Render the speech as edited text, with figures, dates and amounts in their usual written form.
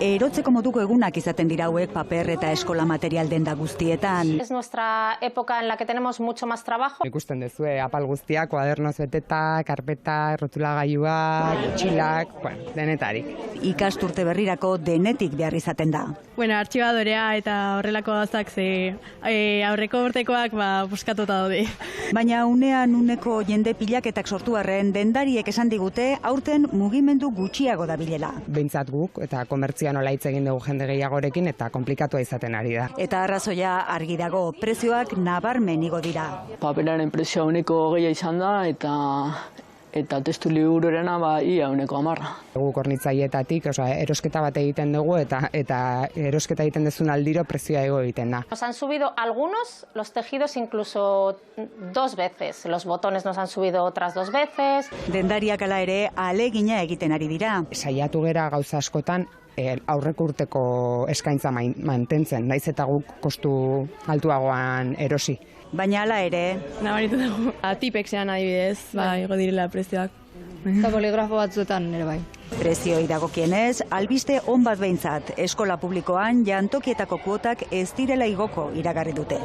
Erotzeko moduko egunak izaten dira hauek paper eta eskola material denda guztietan. Es nuestra época en la que tenemos mucho más trabajo. Ikusten duzue apal guztiak, kuadernoz beteta, karpeta, rotulagailuak, motxilak, denetarik. Ikasturte berrirako denetik behar izaten da. Artxibadorea eta horrelako gauzak aurreko urtekoak buskatuta daude. Baina uneko jende pilaketak sortu arren dendariek esan digute aurten mugimendu gutxiago dabilela. Behintzat guk eta komertzioan nola hitz egin dugu jende gehiagorekin eta konplikatua izaten ari da. Eta arrazoia argi dago, prezioak nabarmen igo dira. Paperaren prezioa 1,20 izan da eta testu libururena ia 1,10. Guk hornitzaileetatik, erosketa bat egiten dugu eta erosketa egiten duzun aldiro prezioa igo egiten da. Nos han subido algunos, los tejidos incluso 2 veces. Los botones nos han subido otras 2 veces. Dendariak ala ere ahalegina egiten ari dira. Saiatu gera gauza askotan aurreko urteko eskaintza mantentzen, naiz eta guk kostu altuagoan erosi. Baina hala ere, Nabaritu dugu. Tipexean adibidez, igo direla prezioak. Eta poligrafo batzuetan ere bai. prezioi dagokienez, albiste on bat behintzat, eskola publikoan jantokietako kuotak ez direla igoko iragarri dute.